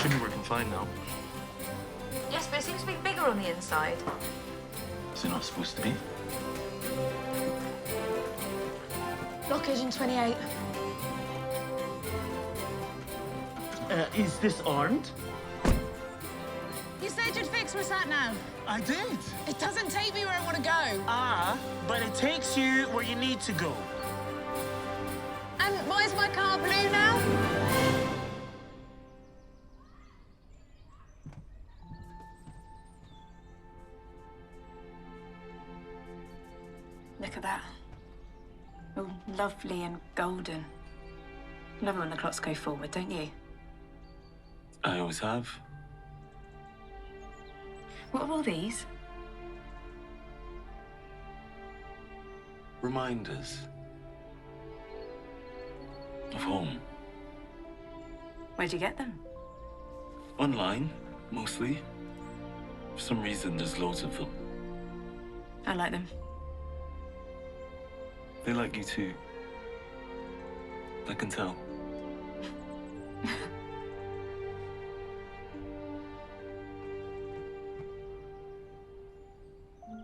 should be working fine now. Yes, but it seems to be bigger on the inside. Is it not supposed to be? Blockage in 28. Is this armed? You said you'd fix my sat-nav. I did. It doesn't take me where I want to go. Ah, but it takes you where you need to go. And why is my car blue now? Look at that. All lovely and golden. Love it when the clocks go forward, don't you? I always have. What are all these? Reminders. Of home. Where'd you get them? Online, mostly. For some reason, there's loads of them. I like them. They like you too. I can tell.